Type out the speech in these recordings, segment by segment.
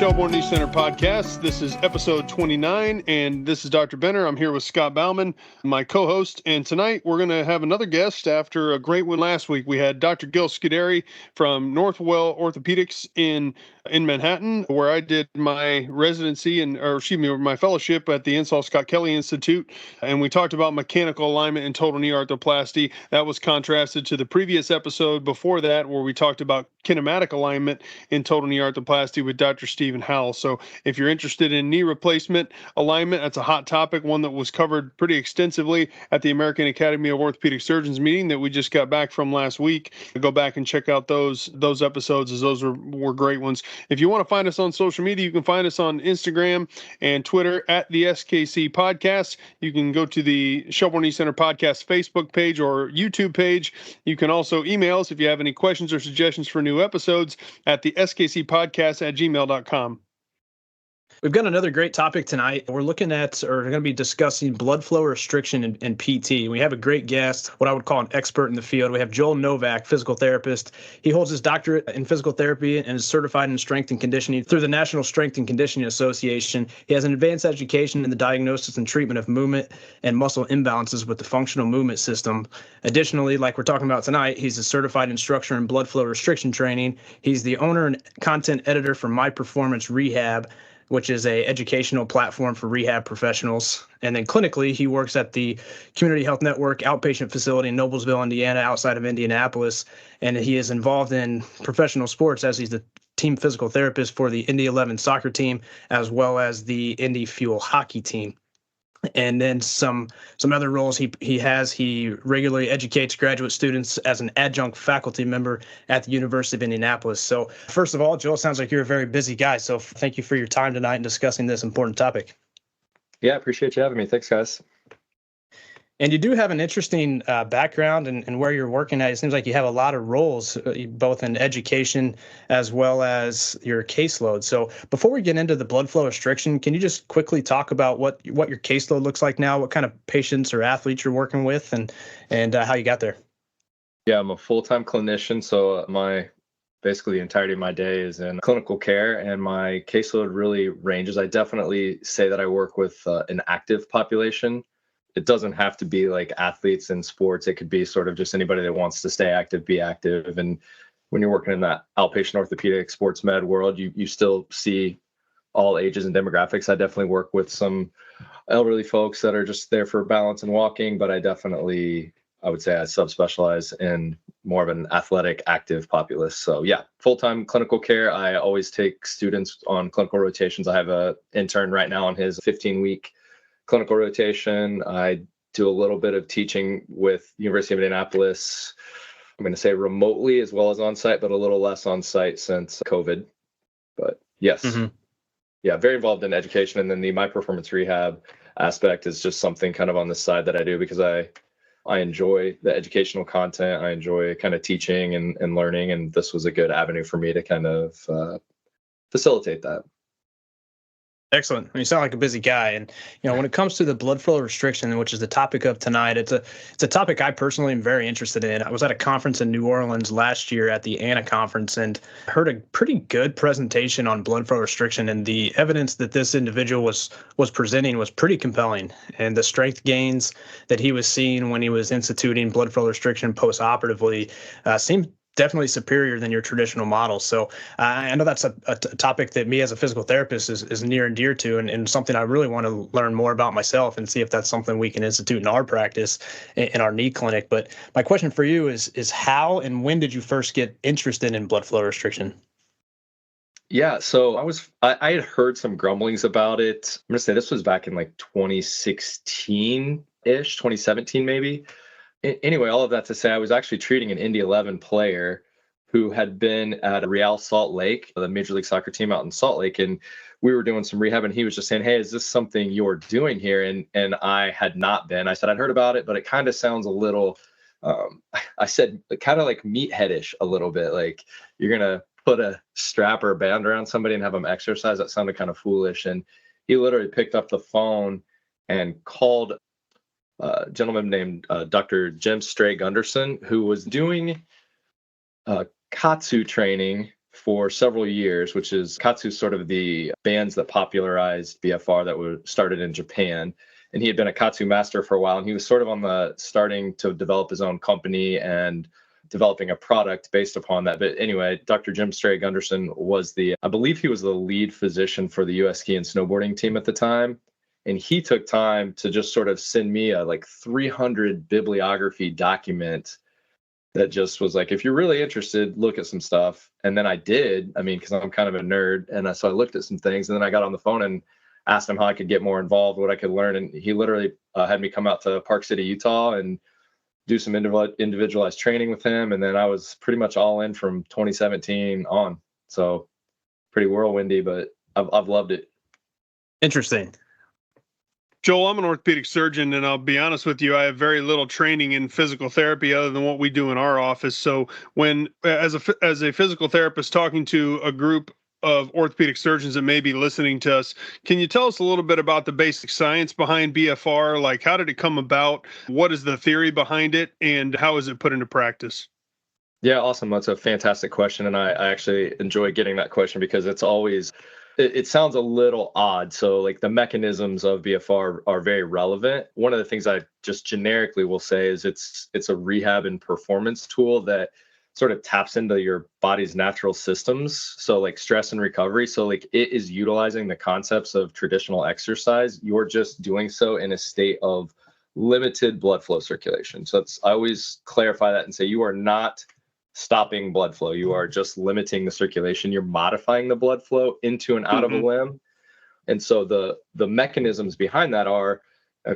Shelbourne Knee Center podcast. This is episode 29, and this is Dr. Benner. I'm here with Scott Bauman, my co-host, and tonight we're going to have another guest after a great one last week. We had Dr. Gil Scuderi from Northwell Orthopedics in Manhattan, where I did my residency my fellowship at the Insall Scott Kelly Institute, and we talked about mechanical alignment and total knee arthroplasty. That was contrasted to the previous episode before that, where we talked about kinematic alignment in total knee arthroplasty with Dr. Stephen Howell. So if you're interested in knee replacement alignment, that's a hot topic, one that was covered pretty extensively at the American Academy of Orthopedic Surgeons meeting that we just got back from last week. Go back and check out those episodes, as those were great ones. If you want to find us on social media, you can find us on Instagram and Twitter at the SKC Podcast. You can go to the Shelbourne Knee Center Podcast Facebook page or YouTube page. You can also email us if you have any questions or suggestions for new episodes at the skcpodcast@gmail.com. We've got another great topic tonight. We're going to be discussing blood flow restriction and PT. We have a great guest, what I would call an expert in the field. We have Joel Novak, physical therapist. He holds his doctorate in physical therapy and is certified in strength and conditioning through the National Strength and Conditioning Association. He has an advanced education in the diagnosis and treatment of movement and muscle imbalances with the functional movement system. Additionally, like we're talking about tonight, he's a certified instructor in blood flow restriction training. He's the owner and content editor for My Performance Rehab, which is a educational platform for rehab professionals. And then clinically, he works at the Community Health Network outpatient facility in Noblesville, Indiana, outside of Indianapolis. And he is involved in professional sports as he's the team physical therapist for the Indy 11 soccer team, as well as the Indy Fuel hockey team. And then some other roles he regularly educates graduate students as an adjunct faculty member at the University of Indianapolis. So first of all, Joel, sounds like you're a very busy guy. So thank you for your time tonight and discussing this important topic. Yeah, I appreciate you having me. Thanks, guys. And you do have an interesting background and where you're working at. It seems like you have a lot of roles, both in education as well as your caseload. So before we get into the blood flow restriction, can you just quickly talk about what your caseload looks like now, what kind of patients or athletes you're working with, and how you got there? Yeah, I'm a full-time clinician, so basically the entirety of my day is in clinical care, and my caseload really ranges. I definitely say that I work with an active population. It doesn't have to be like athletes in sports. It could be sort of just anybody that wants to stay active, be active. And when you're working in that outpatient orthopedic sports med world, you still see all ages and demographics. I definitely work with some elderly folks that are just there for balance and walking, but I would say I subspecialize in more of an athletic, active populace. So yeah, full-time clinical care. I always take students on clinical rotations. I have an intern right now on his 15-week clinical rotation. I do a little bit of teaching with University of Indianapolis. I'm going to say remotely as well as on site, but a little less on site since COVID. But yes, Yeah, very involved in education. And then the My Performance Rehab aspect is just something kind of on the side that I do because I enjoy the educational content. I enjoy kind of teaching and learning. And this was a good avenue for me to kind of facilitate that. Excellent. You sound like a busy guy. And, when it comes to the blood flow restriction, which is the topic of tonight, it's a topic I personally am very interested in. I was at a conference in New Orleans last year at the ANA conference and heard a pretty good presentation on blood flow restriction. And the evidence that this individual was presenting was pretty compelling. And the strength gains that he was seeing when he was instituting blood flow restriction post-operatively seemed definitely superior than your traditional model. So I know that's a topic that me as a physical therapist is near and dear to, and something I really want to learn more about myself and see if that's something we can institute in our practice in our knee clinic. But my question for you is how and when did you first get interested in blood flow restriction? Yeah, so I had heard some grumblings about it. I'm going to say this was back in like 2016-ish, 2017 maybe. Anyway, all of that to say, I was actually treating an Indy 11 player who had been at Real Salt Lake, the Major League Soccer team out in Salt Lake, and we were doing some rehab, and he was just saying, "Hey, is this something you're doing here?" And I had not been. I said I'd heard about it, but it kind of sounds a little. I said kind of like meatheadish a little bit, like you're gonna put a strap or a band around somebody and have them exercise. That sounded kind of foolish, and he literally picked up the phone and called a gentleman named Dr. Jim Stray Gunderson, who was doing Katsu training for several years, which is Katsu's sort of the bands that popularized BFR that were started in Japan. And he had been a Katsu master for a while, and he was sort of on the starting to develop his own company and developing a product based upon that. But anyway, Dr. Jim Stray Gunderson was I believe he was the lead physician for the US ski and snowboarding team at the time. And he took time to just sort of send me a like 300 bibliography document that just was like, if you're really interested, look at some stuff. And then I did, because I'm kind of a nerd. And so I looked at some things, and then I got on the phone and asked him how I could get more involved, what I could learn. And he literally had me come out to Park City, Utah and do some individualized training with him. And then I was pretty much all in from 2017 on. So pretty whirlwindy, but I've loved it. Interesting. Joel, I'm an orthopedic surgeon, and I'll be honest with you, I have very little training in physical therapy other than what we do in our office. So when, as a physical therapist talking to a group of orthopedic surgeons that may be listening to us, can you tell us a little bit about the basic science behind BFR? Like, how did it come about? What is the theory behind it? And how is it put into practice? Yeah, awesome. That's a fantastic question. And I actually enjoy getting that question because it's always, it sounds a little odd. So like the mechanisms of BFR are very relevant. One of the things I just generically will say is it's a rehab and performance tool that sort of taps into your body's natural systems. So like stress and recovery. So like it is utilizing the concepts of traditional exercise. You're just doing so in a state of limited blood flow circulation. So I always clarify that and say you are not stopping blood flow. You are just limiting the circulation. You're modifying the blood flow into and out of a limb. And so the mechanisms behind that are,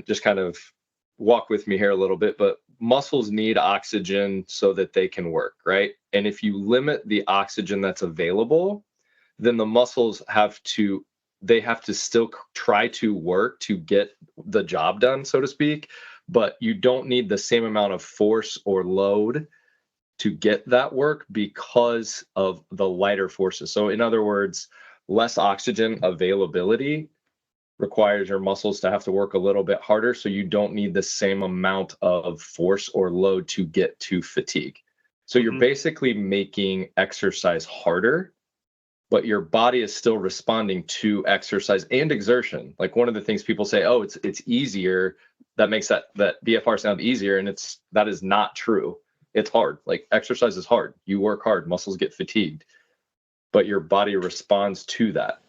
just kind of walk with me here a little bit, but muscles need oxygen so that they can work, right? And if you limit the oxygen that's available, then the muscles have to still try to work to get the job done, so to speak, but you don't need the same amount of force or load to get that work because of the lighter forces. So in other words, less oxygen availability requires your muscles to have to work a little bit harder. So you don't need the same amount of force or load to get to fatigue. So you're basically making exercise harder, but your body is still responding to exercise and exertion. Like one of the things people say, oh, it's easier. That makes that BFR sound easier. And that is not true. It's hard. Like exercise is hard. You work hard, muscles get fatigued, but your body responds to that.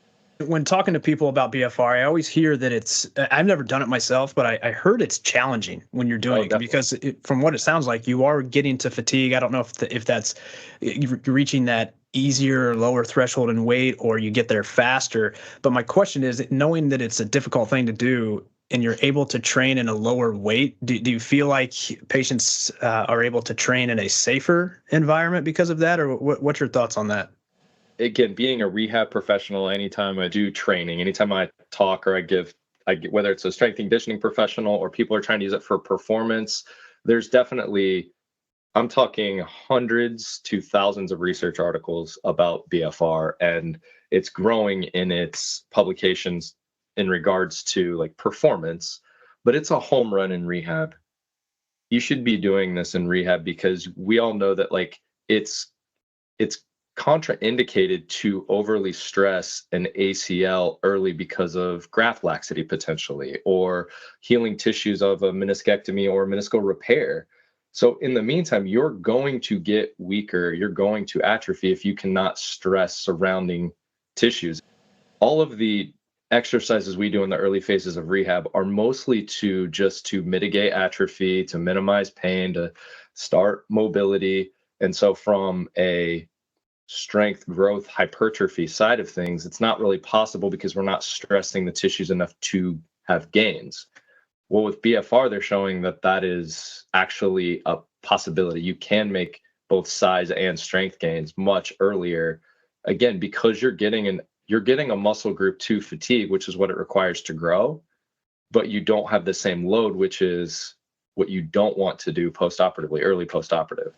When talking to people about BFR, I always hear that I've never done it myself, but I heard it's challenging when you're doing it because from what it sounds like, you are getting to fatigue. I don't know if that's you're reaching that easier or lower threshold in weight or you get there faster. But my question is, knowing that it's a difficult thing to do, and you're able to train in a lower weight, do you feel like patients are able to train in a safer environment because of that? Or what's your thoughts on that? Again, being a rehab professional, anytime I do training, anytime I talk or I give, whether it's a strength and conditioning professional or people are trying to use it for performance, there's definitely, I'm talking hundreds to thousands of research articles about BFR, and it's growing in its publications in regards to like performance, but it's a home run in rehab. You should be doing this in rehab because we all know that like it's contraindicated to overly stress an ACL early because of graft laxity potentially, or healing tissues of a meniscectomy or meniscal repair. So in the meantime, you're going to get weaker, you're going to atrophy if you cannot stress surrounding tissues. All of the exercises we do in the early phases of rehab are mostly to mitigate atrophy, to minimize pain, to start mobility. And so from a strength, growth, hypertrophy side of things, it's not really possible because we're not stressing the tissues enough to have gains. Well, with BFR, they're showing that is actually a possibility. You can make both size and strength gains much earlier, again, because you're getting a muscle group to fatigue, which is what it requires to grow, but you don't have the same load, which is what you don't want to do postoperatively, early postoperative.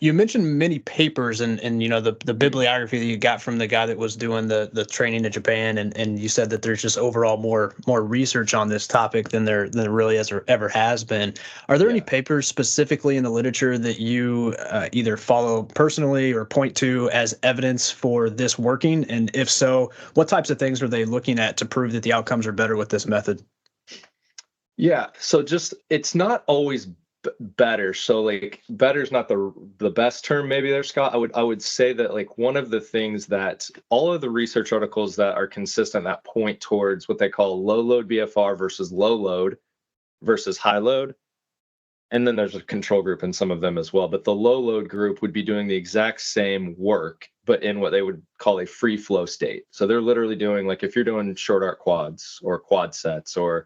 You mentioned many papers and the bibliography that you got from the guy that was doing the training in Japan, and you said that there's just overall more research on this topic than there really ever has been. Are there any papers specifically in the literature that you either follow personally or point to as evidence for this working? And if so, what types of things are they looking at to prove that the outcomes are better with this method? Yeah, so just it's not always better. So like better is not the best term maybe there, Scott. I would say that like one of the things that all of the research articles that are consistent that point towards what they call low load BFR versus low load versus high load. And then there's a control group in some of them as well. But the low load group would be doing the exact same work, but in what they would call a free flow state. So they're literally doing, like, if you're doing short arc quads or quad sets or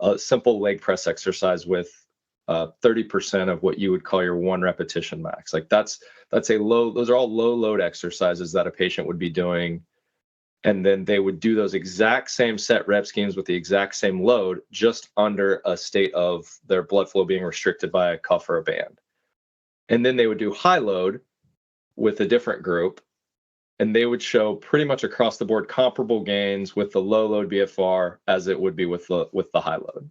a simple leg press exercise with 30% of what you would call your one repetition max. Like those are all low load exercises that a patient would be doing. And then they would do those exact same set rep schemes with the exact same load, just under a state of their blood flow being restricted by a cuff or a band. And then they would do high load with a different group, and they would show pretty much across the board comparable gains with the low load BFR as it would be with the high load.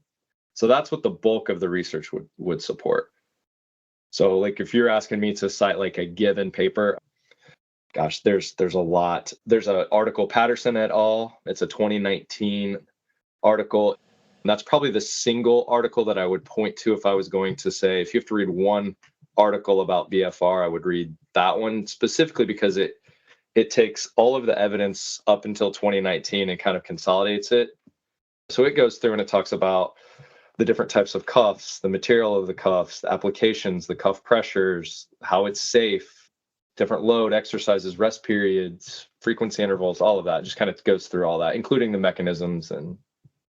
So that's what the bulk of the research would support. So like if you're asking me to cite like a given paper, gosh, there's a lot. There's an article, Patterson et al. It's a 2019 article. And that's probably the single article that I would point to if I was going to say, if you have to read one article about BFR, I would read that one specifically because it takes all of the evidence up until 2019 and kind of consolidates it. So it goes through and it talks about the different types of cuffs, the material of the cuffs, the applications, the cuff pressures, how it's safe, different load, exercises, rest periods, frequency intervals, all of that. Just kind of goes through all that, including the mechanisms. And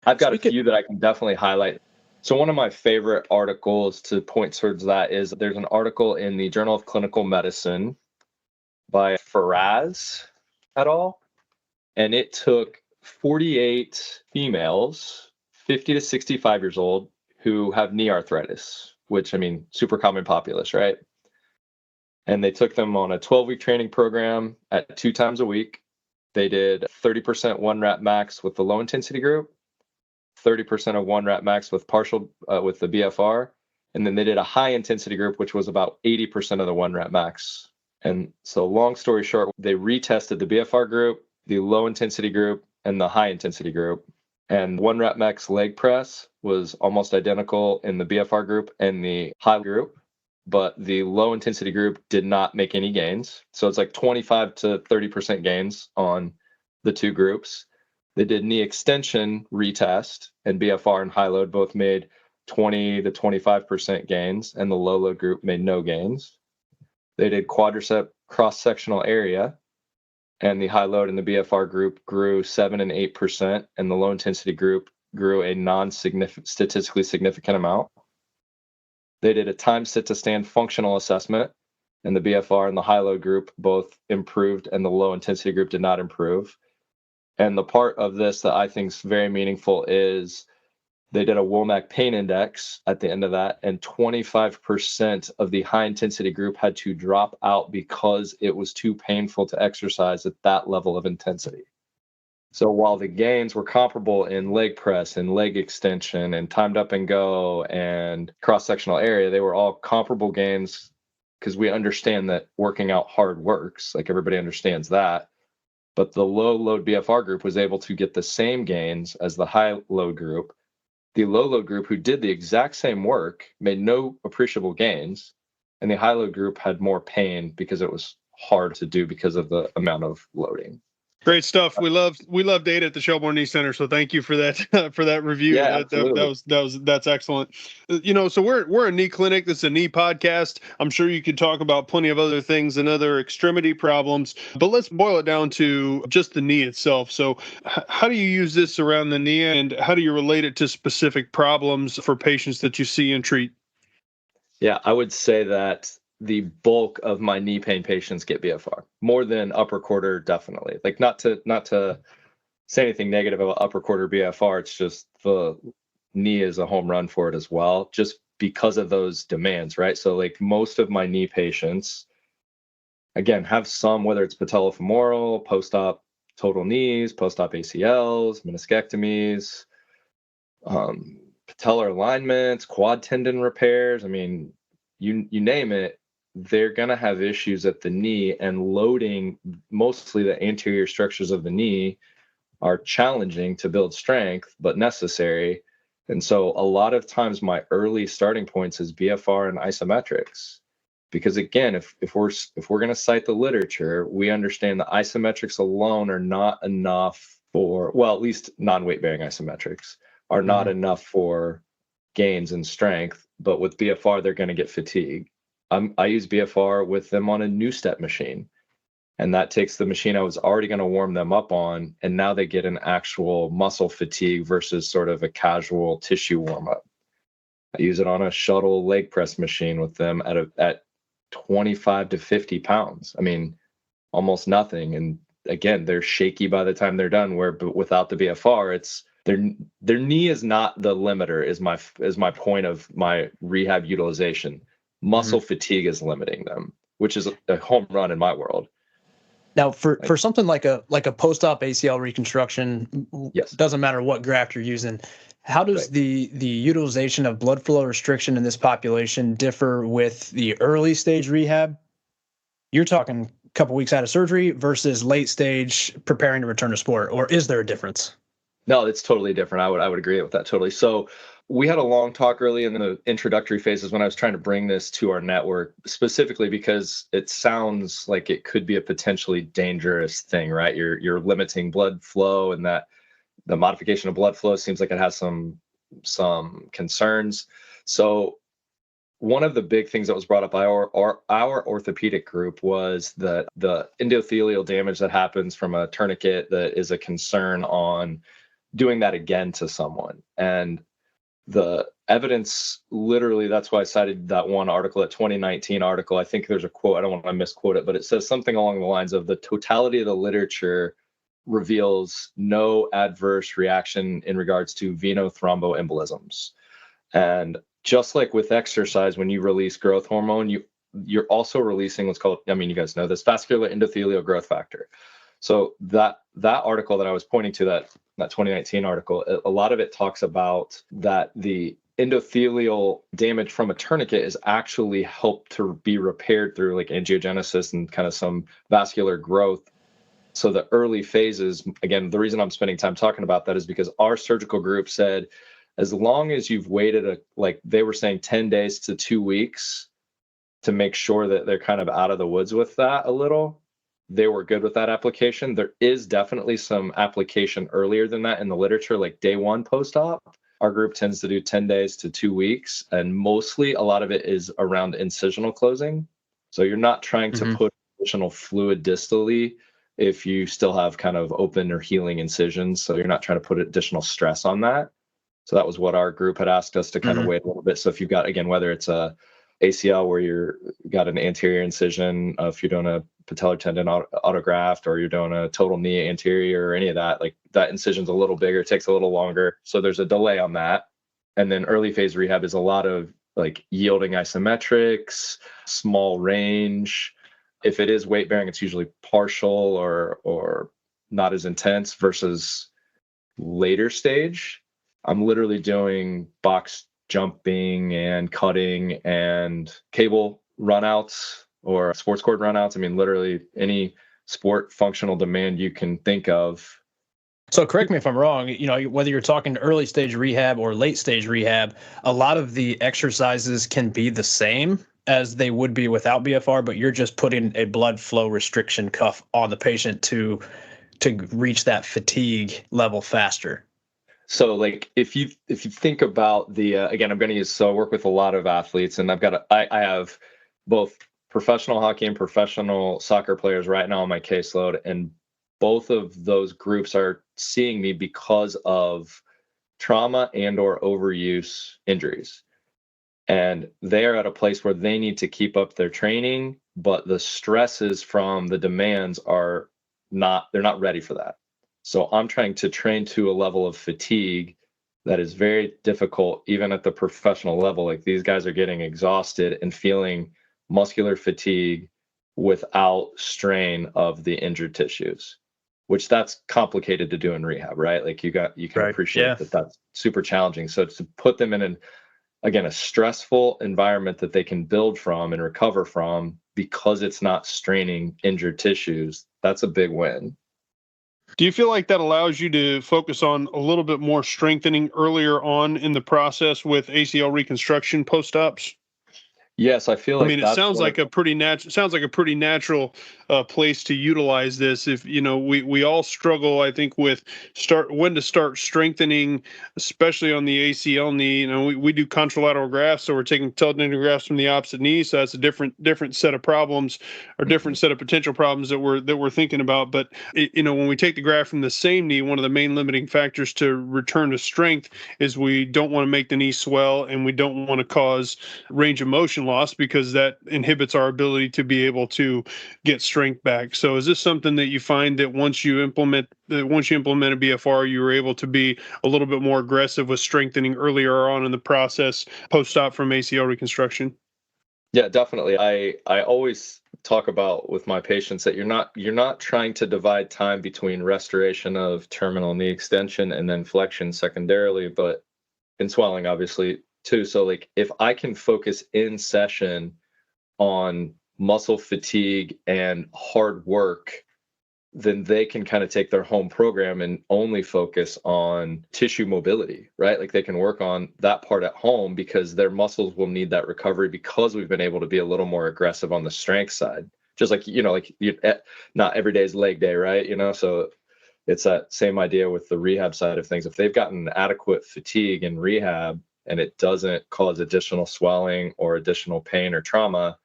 I've got a few that I can definitely highlight. So one of my favorite articles to point towards that is there's an article in the Journal of Clinical Medicine by Faraz et al. And it took 48 females, 50 to 65 years old, who have knee arthritis, which, I mean, super common populace, right? And they took them on a 12-week training program at 2 times a week. They did 30% one rep max with the low intensity group, 30% of one rep max with with the BFR. And then they did a high intensity group, which was about 80% of the one rep max. And so long story short, they retested the BFR group, the low intensity group, and the high intensity group. And one rep max leg press was almost identical in the BFR group and the high group, but the low intensity group did not make any gains. So it's like 25 to 30% gains on the two groups. They did knee extension retest, and BFR and high load both made 20 to 25% gains, and the low load group made no gains. They did quadricep cross-sectional area, and the high load in the BFR group grew 7 and 8%, and the low intensity group grew a statistically significant amount. They did a time sit to stand functional assessment, and the BFR and the high load group both improved, and the low intensity group did not improve. And the part of this that I think is very meaningful is they did a WOMAC pain index at the end of that, and 25% of the high intensity group had to drop out because it was too painful to exercise at that level of intensity. So while the gains were comparable in leg press and leg extension and timed up and go and cross-sectional area, they were all comparable gains because we understand that working out hard works, like everybody understands that. But the low load BFR group was able to get the same gains as the high load group. The low load group, who did the exact same work, made no appreciable gains, and the high load group had more pain because it was hard to do because of the amount of loading. Great stuff. We love data at the Shelbourne Knee Center. So thank you for that for that review. Yeah, That's excellent. So we're a knee clinic. This is a knee podcast. I'm sure you could talk about plenty of other things and other extremity problems, but let's boil it down to just the knee itself. So how do you use this around the knee, and how do you relate it to specific problems for patients that you see and treat? Yeah, I would say that the bulk of my knee pain patients get BFR, more than upper quarter, definitely. Like not to say anything negative about upper quarter BFR, it's just the knee is a home run for it as well, just because of those demands, right? So like most of my knee patients, again, have some, whether it's patellofemoral, post-op total knees, post-op ACLs, meniscectomies, patellar alignments, quad tendon repairs. I mean, you name it, they're going to have issues at the knee, and loading mostly the anterior structures of the knee are challenging to build strength, but necessary. And so a lot of times my early starting points is BFR and isometrics. Because again, if we're going to cite the literature, we understand the isometrics alone are not enough for, well, at least non-weight bearing isometrics are not enough for gains in strength. But with BFR, they're going to get fatigue. I use BFR with them on a new step machine, and that takes the machine I was already going to warm them up on, and now they get an actual muscle fatigue versus sort of a casual tissue warm up. I use it on a shuttle leg press machine with them at 25 to 50 pounds. I mean, almost nothing. And again, they're shaky by the time they're done. But without the BFR, it's their knee is not the limiter. Is my point of my rehab utilization. Muscle fatigue is limiting them, which is a home run in my world. Now, for something like a post-op ACL reconstruction, yes, doesn't matter what graft you're using. How does the utilization of blood flow restriction in this population differ with the early stage rehab? You're talking a couple weeks out of surgery versus late stage preparing to return to sport, or is there a difference? No, it's totally different. I would agree with that totally. So we had a long talk early in the introductory phases when I was trying to bring this to our network, specifically because it sounds like it could be a potentially dangerous thing, right? You're limiting blood flow, and that the modification of blood flow seems like it has some concerns. So one of the big things that was brought up by our orthopedic group was that the endothelial damage that happens from a tourniquet that is a concern on doing that again to someone. And the evidence, literally, that's why I cited that one article, that 2019 article. I think there's a quote, I don't want to misquote it, but it says something along the lines of the totality of the literature reveals no adverse reaction in regards to venothromboembolisms. And just like with exercise, when you release growth hormone, you're also releasing what's called, I mean, you guys know this, vascular endothelial growth factor. So that article that I was pointing to, that 2019 article, a lot of it talks about that the endothelial damage from a tourniquet is actually helped to be repaired through like angiogenesis and kind of some vascular growth. So the early phases, again, the reason I'm spending time talking about that is because our surgical group said, as long as you've waited like they were saying 10 days to 2 weeks to make sure that they're kind of out of the woods with that a little, they were good with that application. There is definitely some application earlier than that in the literature, like day one post-op. Our group tends to do 10 days to 2 weeks, and mostly a lot of it is around incisional closing. So you're not trying to put additional fluid distally if you still have kind of open or healing incisions. So you're not trying to put additional stress on that. So that was what our group had asked us to kind of wait a little bit. So if you've got, again, whether it's a ACL where you're got an anterior incision, if you're doing a patellar tendon autograft, or you're doing a total knee anterior or any of that, like that incision's a little bigger, takes a little longer. So there's a delay on that. And then early phase rehab is a lot of like yielding isometrics, small range. If it is weight bearing, it's usually partial or not as intense versus later stage. I'm literally doing box jumping and cutting and cable runouts or sports cord runouts. I mean, literally any sport functional demand you can think of. So correct me if I'm wrong, whether you're talking early stage rehab or late stage rehab, a lot of the exercises can be the same as they would be without BFR, but you're just putting a blood flow restriction cuff on the patient to reach that fatigue level faster. So like if you think about the again, I'm going to use, so I work with a lot of athletes, and I have both professional hockey and professional soccer players right now on my caseload, and both of those groups are seeing me because of trauma and or overuse injuries. And they are at a place where they need to keep up their training, but the stresses from the demands they're not ready for that. So I'm trying to train to a level of fatigue that is very difficult, even at the professional level. Like these guys are getting exhausted and feeling muscular fatigue without strain of the injured tissues, which that's complicated to do in rehab, right? Like you can Right. appreciate Yeah. that that's super challenging. So to put them in again, a stressful environment that they can build from and recover from because it's not straining injured tissues, that's a big win. Do you feel like that allows you to focus on a little bit more strengthening earlier on in the process with ACL reconstruction post-ops? Yes, I feel I like mean, it that's sounds one like of a pretty natural. Sounds like a pretty natural place to utilize this. If we all struggle, I think, with when to start strengthening, especially on the ACL knee. We do contralateral grafts, so we're taking tendon grafts from the opposite knee. So that's a different set of problems, or different set of potential problems that we're thinking about. But when we take the graft from the same knee, one of the main limiting factors to return to strength is we don't want to make the knee swell, and we don't want to cause range of motion loss, because that inhibits our ability to be able to get strength back. So is this something that you find that once you implement a BFR, you were able to be a little bit more aggressive with strengthening earlier on in the process post-op from ACL reconstruction? Yeah, definitely. I always talk about with my patients that you're not trying to divide time between restoration of terminal knee extension and then flexion secondarily, but in swelling obviously too. So like if I can focus in session on muscle fatigue and hard work, then they can kind of take their home program and only focus on tissue mobility, right? Like they can work on that part at home because their muscles will need that recovery, because we've been able to be a little more aggressive on the strength side. Just like, not every day is leg day, right? So it's that same idea with the rehab side of things. If they've gotten adequate fatigue in rehab and it doesn't cause additional swelling or additional pain or trauma,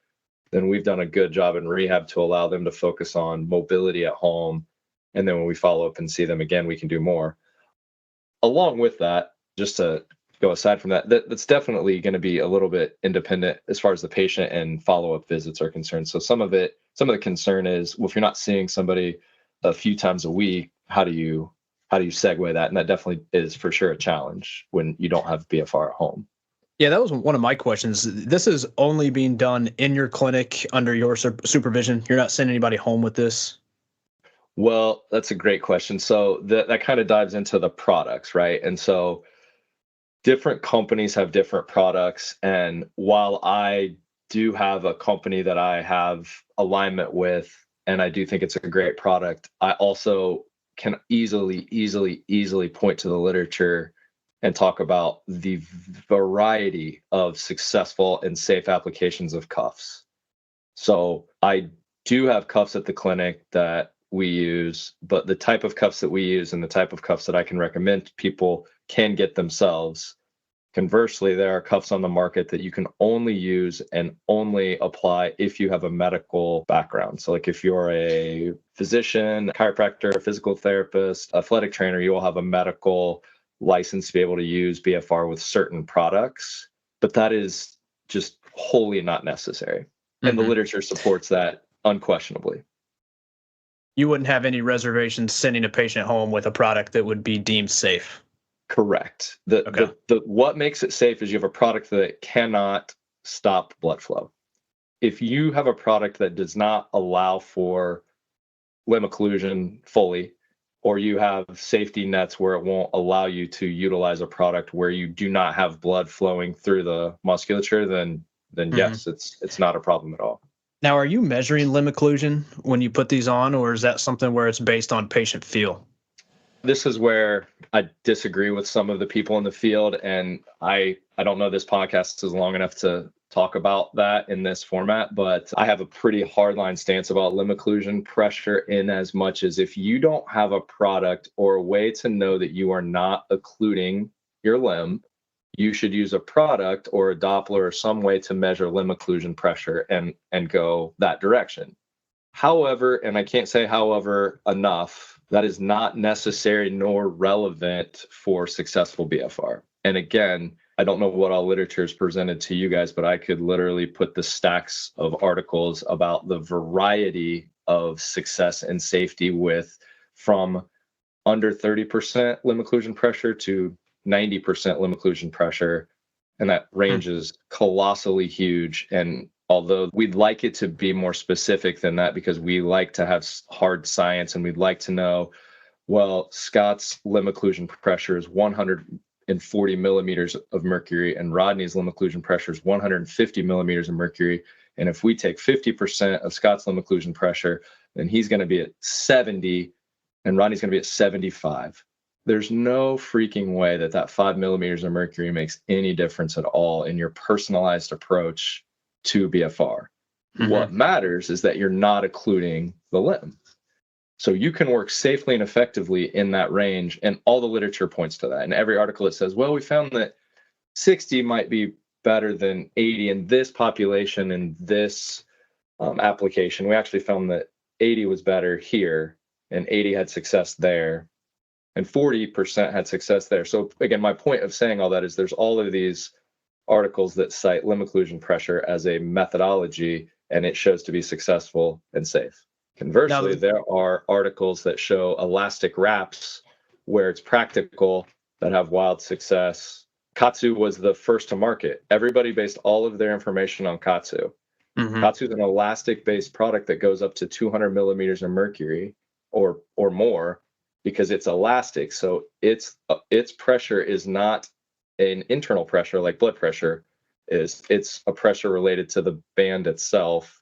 then we've done a good job in rehab to allow them to focus on mobility at home. And then when we follow up and see them again, we can do more. Along with that, just to go aside from that's definitely going to be a little bit independent as far as the patient and follow-up visits are concerned. So some of the concern is, well, if you're not seeing somebody a few times a week, how do you segue that? And that definitely is for sure a challenge when you don't have BFR at home. Yeah, that was one of my questions. This is only being done in your clinic under your supervision. You're not sending anybody home with this? Well, that's a great question. So that kind of dives into the products, right? And so different companies have different products. And while I do have a company that I have alignment with, and I do think it's a great product, I also can easily point to the literature and talk about the variety of successful and safe applications of cuffs. So I do have cuffs at the clinic that we use, but the type of cuffs that we use and the type of cuffs that I can recommend people can get themselves. Conversely, there are cuffs on the market that you can only use and only apply if you have a medical background. So like if you're a physician, chiropractor, a physical therapist, athletic trainer, you will have a medical license to be able to use BFR with certain products, but that is just wholly not necessary. And the literature supports that unquestionably. You wouldn't have any reservations sending a patient home with a product that would be deemed safe? Correct. What makes it safe is you have a product that cannot stop blood flow. If you have a product that does not allow for limb occlusion fully, or you have safety nets where it won't allow you to utilize a product where you do not have blood flowing through the musculature, then yes, it's not a problem at all. Now, are you measuring limb occlusion when you put these on, or is that something where it's based on patient feel? This is where I disagree with some of the people in the field, and I don't know this podcast is long enough to talk about that in this format, but I have a pretty hardline stance about limb occlusion pressure, in as much as if you don't have a product or a way to know that you are not occluding your limb, you should use a product or a Doppler or some way to measure limb occlusion pressure and go that direction. However, and I can't say however enough, that is not necessary nor relevant for successful BFR. And again, I don't know what all literature is presented to you guys, but I could literally put the stacks of articles about the variety of success and safety from under 30% limb occlusion pressure to 90% limb occlusion pressure. And that range is colossally huge. And although we'd like it to be more specific than that, because we like to have hard science and we'd like to know, well, Scott's limb occlusion pressure is 140 millimeters of mercury and Rodney's limb occlusion pressure is 150 millimeters of mercury. And if we take 50% of Scott's limb occlusion pressure, then he's going to be at 70 and Rodney's going to be at 75. There's no freaking way that that 5 millimeters of mercury makes any difference at all in your personalized approach to BFR. What matters is that you're not occluding the limb. So you can work safely and effectively in that range, and all the literature points to that. And every article that says, well, we found that 60 might be better than 80 in this population in this application. We actually found that 80 was better here, and 80 had success there, and 40% had success there. So again, my point of saying all that is there's all of these articles that cite limb occlusion pressure as a methodology, and it shows to be successful and safe. Conversely, there are articles that show elastic wraps where it's practical that have wild success. Katsu was the first to market. Everybody based all of their information on Katsu. Katsu is an elastic-based product that goes up to 200 millimeters of mercury or more because it's elastic. So its pressure is not an internal pressure like blood pressure is. It's a pressure related to the band itself,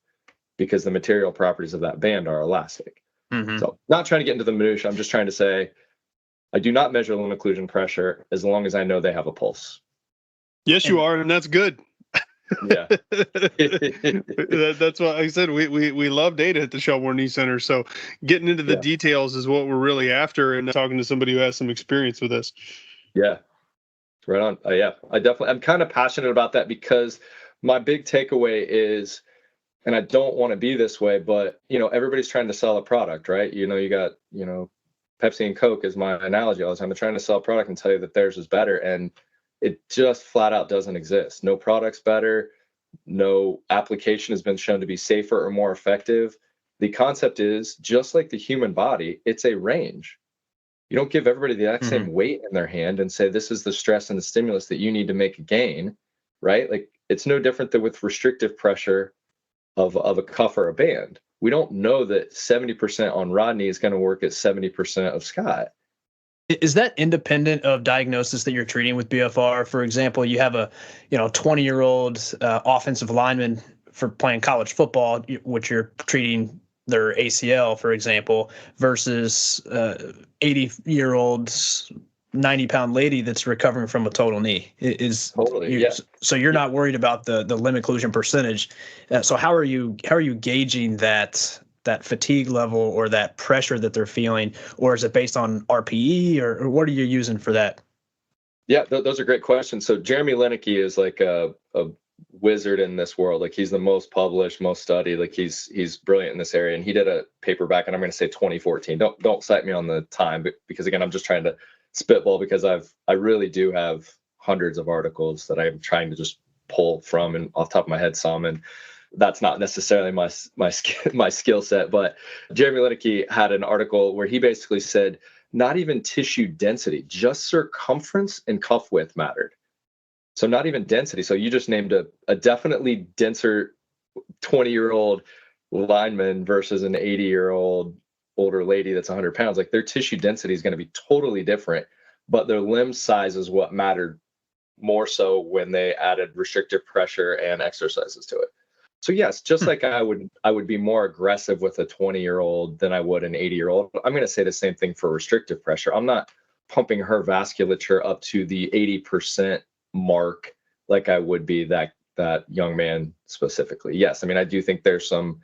because the material properties of that band are elastic. So not trying to get into the minutiae, I'm just trying to say, I do not measure limb occlusion pressure as long as I know they have a pulse. Yes, you are, and that's good. Yeah. That's what I said. We love data at the Shelbourne Knee Center. So getting into the details is what we're really after, and talking to somebody who has some experience with this. Yeah. Right on. I'm kind of passionate about that because my big takeaway is, and I don't want to be this way, but everybody's trying to sell a product, right? You got, Pepsi and Coke is my analogy all the time. They're trying to sell a product and tell you that theirs is better, and it just flat out doesn't exist. No product's better. No application has been shown to be safer or more effective. The concept is just like the human body, it's a range. You don't give everybody the exact same weight in their hand and say, this is the stress and the stimulus that you need to make a gain, right? Like it's no different than with restrictive pressure of a cuff or a band. We don't know that 70% on Rodney is going to work at 70% of Scott. Is that independent of diagnosis that you're treating with BFR? For example, you have a 20-year-old offensive lineman for playing college football, which you're treating their ACL, for example, versus 80-year-old 90-pound lady that's recovering from a total knee. So you're not worried about the limb occlusion percentage. So how are you gauging that fatigue level or that pressure that they're feeling, or is it based on RPE, or what are you using for that? Yeah, those are great questions. So Jeremy Lineker is like a wizard in this world. Like he's the most published, most studied. Like he's brilliant in this area, and he did a paper back, and I'm going to say 2014. Don't cite me on the time, but because again, I'm just trying to spitball because I really do have hundreds of articles that I'm trying to just pull from and off the top of my head some, and that's not necessarily my skill set. But Jeremy Lineker had an article where he basically said not even tissue density, just circumference and cuff width mattered. So not even density. So you just named a definitely denser 20-year-old lineman versus an 80-year-old older lady that's 100 pounds. Like their tissue density is going to be totally different, but their limb size is what mattered more so when they added restrictive pressure and exercises to it. So yes, just like I would be more aggressive with a 20-year-old than I would an 80-year-old. I'm going to say the same thing for restrictive pressure. I'm not pumping her vasculature up to the 80% mark like I would be that young man specifically. Yes, I mean I do think there's some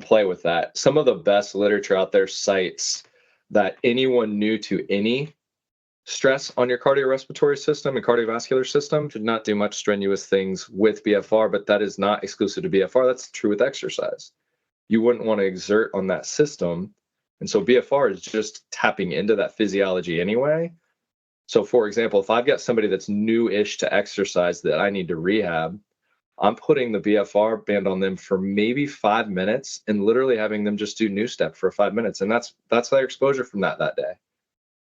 play with that. Some of the best literature out there cites that anyone new to any stress on your cardiorespiratory system and cardiovascular system should not do much strenuous things with BFR, but that is not exclusive to BFR. That's true with exercise. You wouldn't want to exert on that system. And so BFR is just tapping into that physiology anyway. So for example, if I've got somebody that's new-ish to exercise that I need to rehab, I'm putting the BFR band on them for maybe 5 minutes and literally having them just do new step for 5 minutes. And that's their exposure from that day.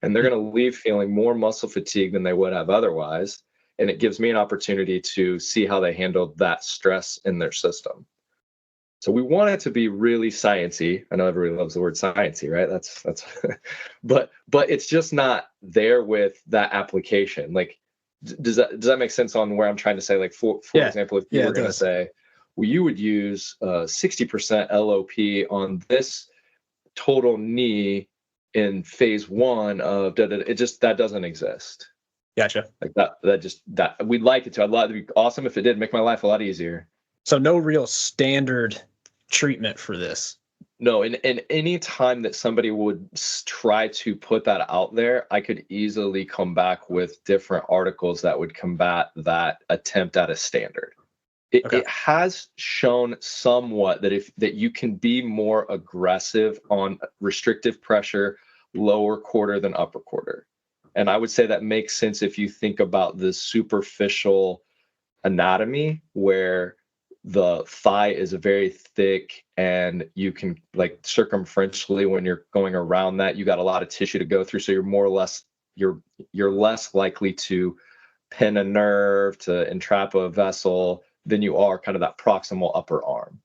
and they're going to leave feeling more muscle fatigue than they would have otherwise. And it gives me an opportunity to see how they handled that stress in their system. So we want it to be really sciencey. I know everybody loves the word sciencey, right? That's but it's just not there with that application. Like, does that make sense on where I'm trying to say? Like, for example, if you were going to say, well, you would use 60% LOP on this total knee in phase 1 of that doesn't exist. Gotcha. Like that we'd like it to. It'd be awesome if it did. Make my life a lot easier. So no real standard treatment for this. No, and any time that somebody would try to put that out there, I could easily come back with different articles that would combat that attempt at a standard. It has shown somewhat that you can be more aggressive on restrictive pressure, lower quarter than upper quarter. And I would say that makes sense if you think about the superficial anatomy where the thigh is very thick and you can, like, circumferentially, when you're going around that, you got a lot of tissue to go through. So you're more or less, you're less likely to pin a nerve, to entrap a vessel than you are kind of that proximal upper arm.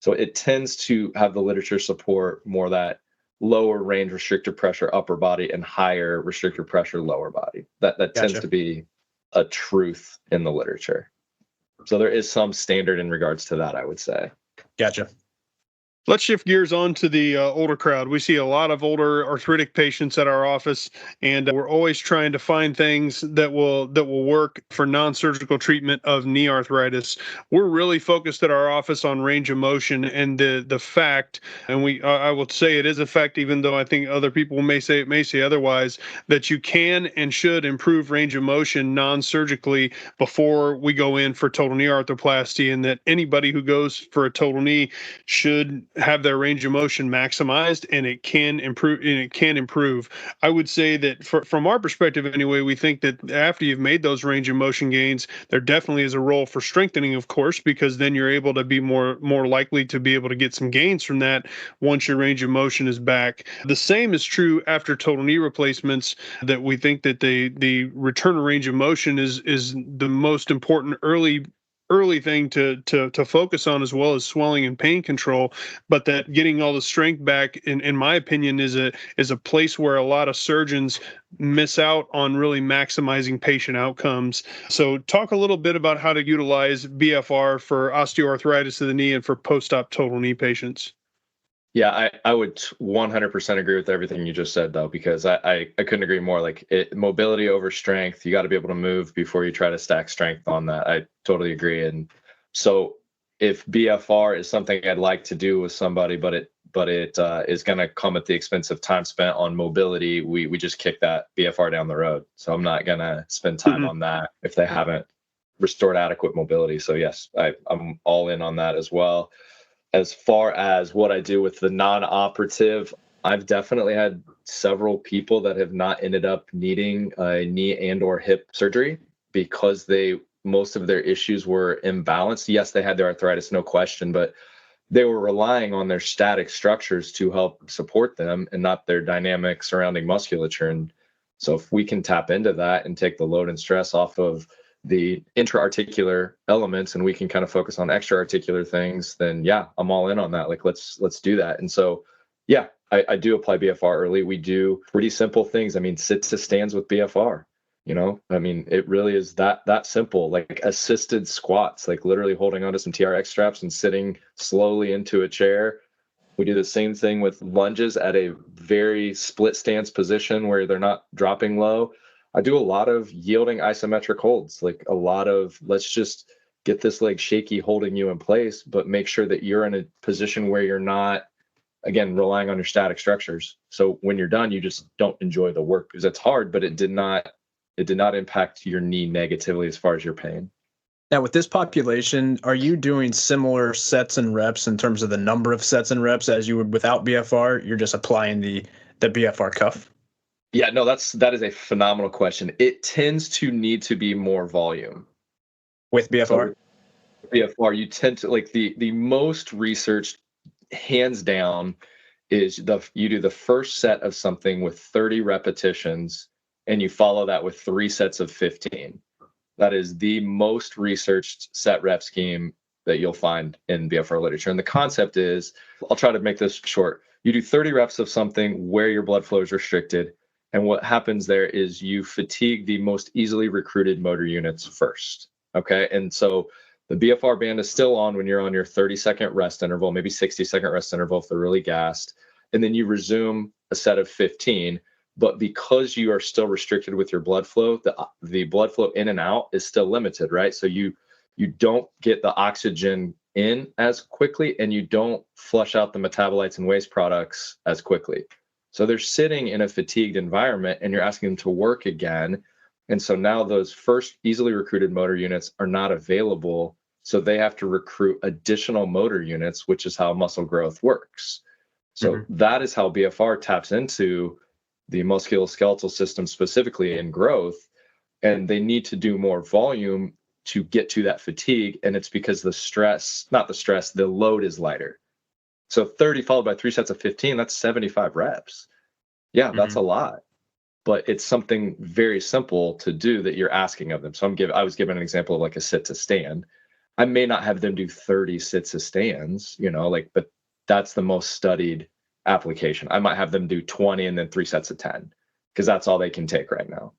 So it tends to have the literature support more that lower range restrictive pressure upper body and higher restrictive pressure lower body. That tends to be a truth in the literature. So there is some standard in regards to that, I would say. Gotcha. Let's shift gears on to the older crowd. We see a lot of older arthritic patients at our office, and we're always trying to find things that will work for non-surgical treatment of knee arthritis. We're really focused at our office on range of motion and the fact, and I will say it is a fact, even though I think other people may say otherwise, that you can and should improve range of motion non-surgically before we go in for total knee arthroplasty, and that anybody who goes for a total knee should have their range of motion maximized, and it can improve. I would say that from our perspective anyway, we think that after you've made those range of motion gains, there definitely is a role for strengthening, of course, because then you're able to be more likely to be able to get some gains from that once your range of motion is back. The same is true after total knee replacements, that we think that the return of range of motion is the most important early thing to focus on, as well as swelling and pain control. But that getting all the strength back, in my opinion, is a place where a lot of surgeons miss out on really maximizing patient outcomes. So talk a little bit about how to utilize BFR for osteoarthritis of the knee and for post-op total knee patients. Yeah, I would 100% agree with everything you just said, though, because I couldn't agree more. Like, mobility over strength, you got to be able to move before you try to stack strength on that. I totally agree. And so if BFR is something I'd like to do with somebody, but it is going to come at the expense of time spent on mobility, we just kick that BFR down the road. So I'm not going to spend time on that if they haven't restored adequate mobility. So yes, I'm all in on that as well. As far as what I do with the non-operative, I've definitely had several people that have not ended up needing a knee and or hip surgery because most of their issues were imbalanced. Yes, they had their arthritis, no question, but they were relying on their static structures to help support them and not their dynamic surrounding musculature. And so if we can tap into that and take the load and stress off of the intra-articular elements and we can kind of focus on extra-articular things, then yeah, I'm all in on that. Like, let's do that. And so, yeah, I do apply BFR early. We do pretty simple things. I mean, sit to stands with BFR, I mean, it really is that simple, like assisted squats, like literally holding onto some TRX straps and sitting slowly into a chair. We do the same thing with lunges at a very split stance position where they're not dropping low. I do a lot of yielding isometric holds, like a lot of let's just get this leg shaky holding you in place, but make sure that you're in a position where you're not, again, relying on your static structures. So when you're done, you just don't enjoy the work because it's hard, but it did not impact your knee negatively as far as your pain. Now, with this population, are you doing similar sets and reps in terms of the number of sets and reps as you would without BFR? You're just applying the BFR cuff? Yeah, no, that is a phenomenal question. It tends to need to be more volume. With BFR? So BFR, you tend to, like, the most researched, hands down, is you do the first set of something with 30 repetitions and you follow that with 3 sets of 15. That is the most researched set rep scheme that you'll find in BFR literature. And the concept is, I'll try to make this short. You do 30 reps of something where your blood flow is restricted. And what happens there is you fatigue the most easily recruited motor units first. Okay. And so the BFR band is still on when you're on your 30-second rest interval, maybe 60-second rest interval if they're really gassed. And then you resume a set of 15. But because you are still restricted with your blood flow, the blood flow in and out is still limited, right? So you don't get the oxygen in as quickly, and you don't flush out the metabolites and waste products as quickly. So they're sitting in a fatigued environment, and you're asking them to work again. And so now those first easily recruited motor units are not available. So they have to recruit additional motor units, which is how muscle growth works. So that is how BFR taps into the musculoskeletal system, specifically in growth. And they need to do more volume to get to that fatigue. And it's because the load is lighter. So 30 followed by 3 sets of 15, that's 75 reps. Yeah, that's a lot. But it's something very simple to do that you're asking of them. So I was given an example of like a sit to stand. I may not have them do 30 sits to stands, but that's the most studied application. I might have them do 20 and then 3 sets of 10 because that's all they can take right now.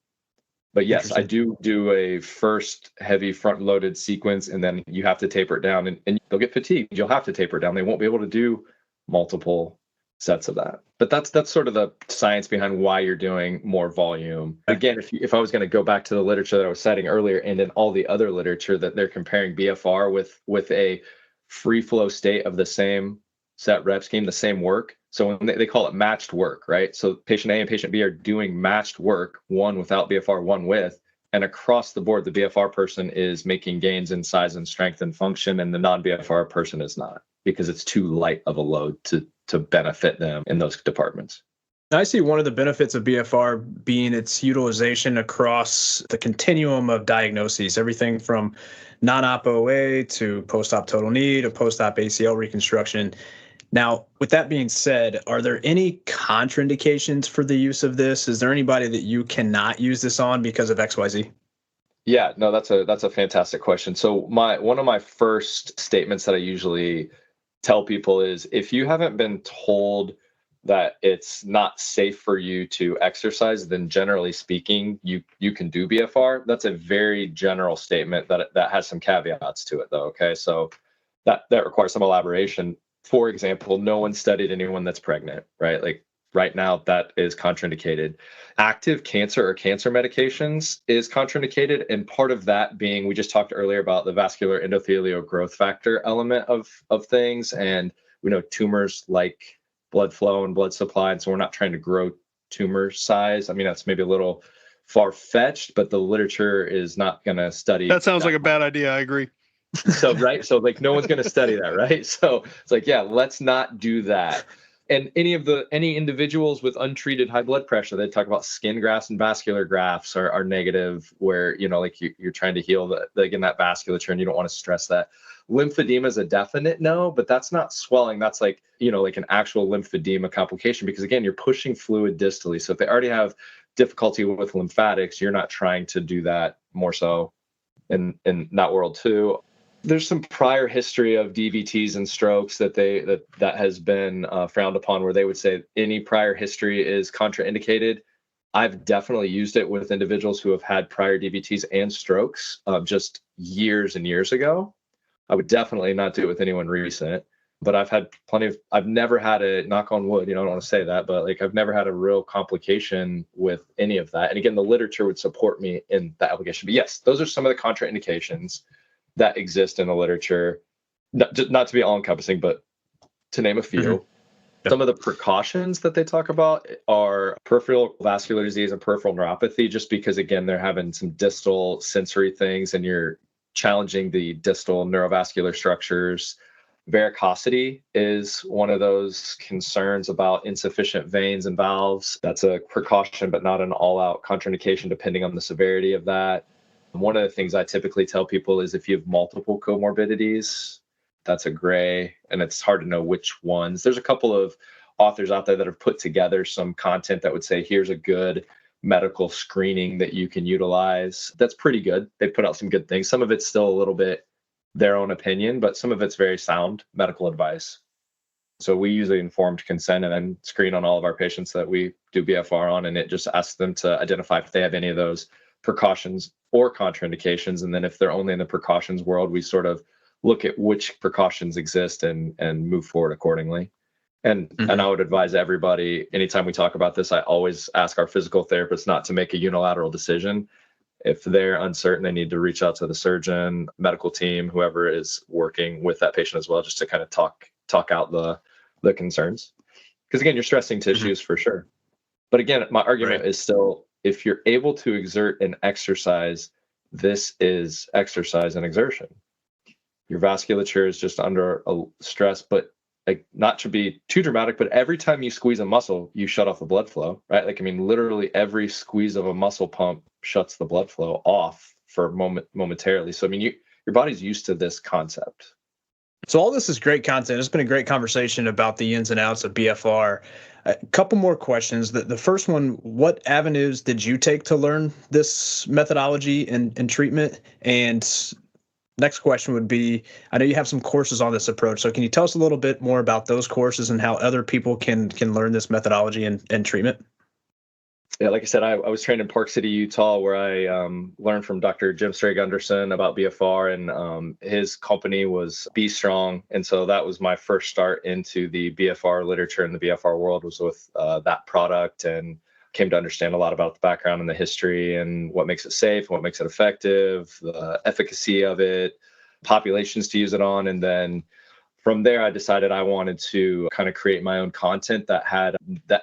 But yes, I do a first heavy front loaded sequence, and then you have to taper it down, and they'll get fatigued. You'll have to taper it down. They won't be able to do multiple sets of that. But that's sort of the science behind why you're doing more volume. Again, if I was going to go back to the literature that I was citing earlier, and then all the other literature that they're comparing BFR with a free flow state of the same set rep scheme, the same work. So when they call it matched work, right? So patient A and patient B are doing matched work, one without BFR, one with, and across the board, the BFR person is making gains in size and strength and function, and the non-BFR person is not, because it's too light of a load to benefit them in those departments. I see one of the benefits of BFR being its utilization across the continuum of diagnoses, everything from non-op OA to post-op total knee to post-op ACL reconstruction. Now, with that being said, are there any contraindications for the use of this? Is there anybody that you cannot use this on because of XYZ? Yeah, no, that's a fantastic question. So one of my first statements that I usually tell people is, if you haven't been told that it's not safe for you to exercise, then generally speaking, you can do BFR. That's a very general statement that has some caveats to it, though. Okay, so that requires some elaboration. For example, no one studied anyone that's pregnant, right? Like right now, that is contraindicated. Active cancer or cancer medications is contraindicated. And part of that being, we just talked earlier about the vascular endothelial growth factor element of things. And we know tumors like blood flow and blood supply. And so we're not trying to grow tumor size. I mean, that's maybe a little far-fetched, but the literature is not going to study. That sounds like a bad idea. I agree. So like no one's going to study that, right? So it's like, yeah, let's not do that. And any individuals with untreated high blood pressure, they talk about skin grafts and vascular grafts are negative, where like you're trying to heal in that vasculature, and you don't want to stress that. Lymphedema is a definite no, but that's not swelling. That's like an actual lymphedema complication, because again, you're pushing fluid distally. So if they already have difficulty with lymphatics, you're not trying to do that more so in that world too. There's some prior history of DVTs and strokes that has been frowned upon, where they would say any prior history is contraindicated. I've definitely used it with individuals who have had prior DVTs and strokes just years and years ago. I would definitely not do it with anyone recent, but I've never had a, knock on wood, I don't want to say that, but I've never had a real complication with any of that. And again, the literature would support me in that application. But yes, those are some of the contraindications that exist in the literature, not to be all encompassing, but to name a few. Mm-hmm. Some of the precautions that they talk about are peripheral vascular disease and peripheral neuropathy, just because, again, they're having some distal sensory things and you're challenging the distal neurovascular structures. Varicosity is one of those concerns about insufficient veins and valves. That's a precaution, but not an all-out contraindication, depending on the severity of that. One of the things I typically tell people is, if you have multiple comorbidities, that's a gray, and it's hard to know which ones. There's a couple of authors out there that have put together some content that would say, here's a good medical screening that you can utilize. That's pretty good. They put out some good things. Some of it's still a little bit their own opinion, but some of it's very sound medical advice. So we use informed consent and then screen on all of our patients that we do BFR on, and it just asks them to identify if they have any of those precautions or contraindications. And then if they're only in the precautions world, we sort of look at which precautions exist and move forward accordingly. And and I would advise everybody, anytime we talk about this, I always ask our physical therapists not to make a unilateral decision. If they're uncertain, they need to reach out to the surgeon, medical team, whoever is working with that patient as well, just to kind of talk out the concerns. Because again, you're stressing tissues for sure. But again, my argument is still, if you're able to exert and exercise, this is exercise and exertion. Your vasculature is just under a stress, but like, not to be too dramatic, but every time you squeeze a muscle, you shut off the blood flow, right? Like, I mean, literally every squeeze of a muscle pump shuts the blood flow off for momentarily. So, I mean, your body's used to this concept. So all this is great content. It's been a great conversation about the ins and outs of BFR. A couple more questions. The first one, what avenues did you take to learn this methodology and treatment? And next question would be, I know you have some courses on this approach, so can you tell us a little bit more about those courses and how other people can learn this methodology and treatment? Yeah, like I said, I was trained in Park City, Utah, where I learned from Dr. Jim Strayed-Gunderson about BFR, and his company was Be Strong. And so that was my first start into the BFR literature and the BFR world, was with that product, and came to understand a lot about the background and the history and what makes it safe, what makes it effective, the efficacy of it, populations to use it on. And then from there, I decided I wanted to kind of create my own content that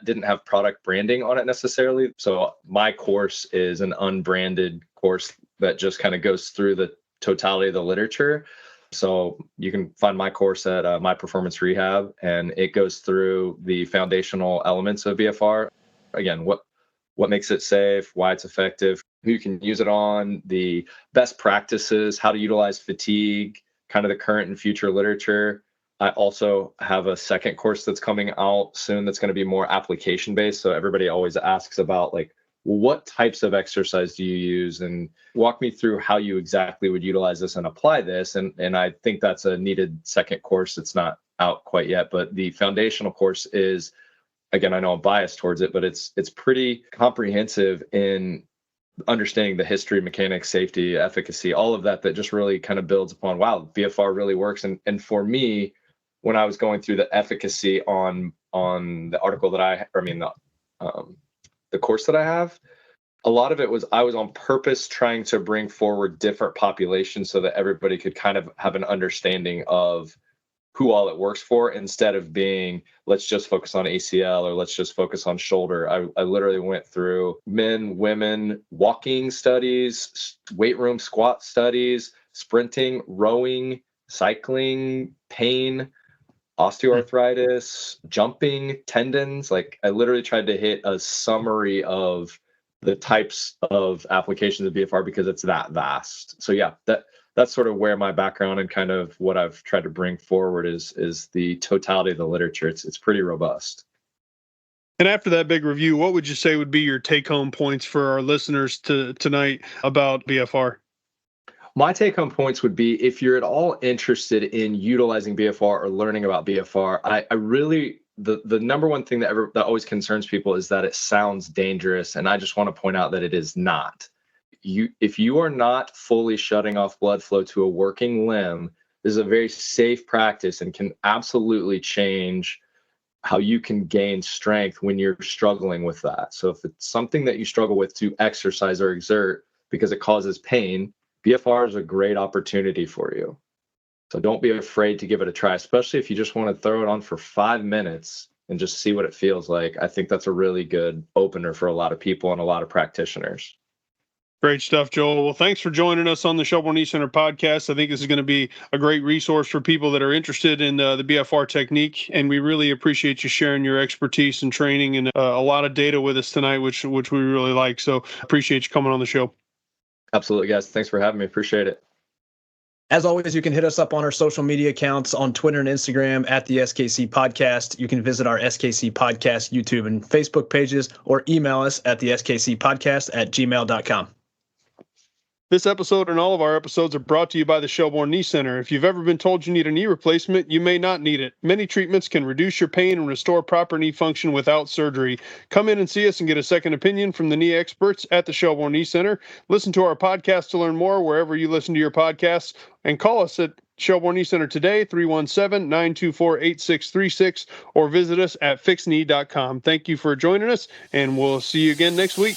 didn't have product branding on it necessarily. So my course is an unbranded course that just kind of goes through the totality of the literature. So you can find my course at My Performance Rehab, and it goes through the foundational elements of BFR. Again, what makes it safe, why it's effective, who you can use it on, the best practices, how to utilize fatigue, kind of the current and future literature. I also have a second course that's coming out soon that's going to be more application based. So everybody always asks about, like, what types of exercise do you use, and walk me through how you exactly would utilize this and apply this. And I think that's a needed second course. It's not out quite yet, but the foundational course is, again, I know I'm biased towards it, but it's pretty comprehensive in understanding the history, mechanics, safety, efficacy, all of that just really kind of builds upon, wow, BFR really works. And for me, when I was going through the efficacy on the article that the course that I have, a lot of it was, I was on purpose trying to bring forward different populations so that everybody could kind of have an understanding of who all it works for, instead of being, let's just focus on ACL or let's just focus on shoulder. I literally went through men, women, walking studies, weight room squat studies, sprinting, rowing, cycling, pain, osteoarthritis, jumping, tendons. Like, I literally tried to hit a summary of the types of applications of BFR because it's that vast. So yeah, that's sort of where my background and kind of what I've tried to bring forward is the totality of the literature. It's pretty robust. And after that big review, what would you say would be your take-home points for our listeners tonight about BFR? My take-home points would be, if you're at all interested in utilizing BFR or learning about BFR, I really, the number one thing that always concerns people is that it sounds dangerous, and I just want to point out that it is not. If you are not fully shutting off blood flow to a working limb, this is a very safe practice and can absolutely change how you can gain strength when you're struggling with that. So if it's something that you struggle with to exercise or exert because it causes pain, BFR is a great opportunity for you. So don't be afraid to give it a try, especially if you just want to throw it on for 5 minutes and just see what it feels like. I think that's a really good opener for a lot of people and a lot of practitioners. Great stuff, Joel. Well, thanks for joining us on the Shelbourne Knee Center podcast. I think this is going to be a great resource for people that are interested in the BFR technique, and we really appreciate you sharing your expertise and training and a lot of data with us tonight, which we really like. So appreciate you coming on the show. Absolutely, guys. Thanks for having me. Appreciate it. As always, you can hit us up on our social media accounts on Twitter and Instagram at the SKC Podcast. You can visit our SKC Podcast YouTube and Facebook pages or email us at the SKC Podcast at gmail.com. This episode and all of our episodes are brought to you by the Shelbourne Knee Center. If you've ever been told you need a knee replacement, you may not need it. Many treatments can reduce your pain and restore proper knee function without surgery. Come in and see us and get a second opinion from the knee experts at the Shelbourne Knee Center. Listen to our podcast to learn more wherever you listen to your podcasts, and call us at Shelbourne Knee Center today, 317-924-8636, or visit us at fixknee.com. Thank you for joining us, and we'll see you again next week.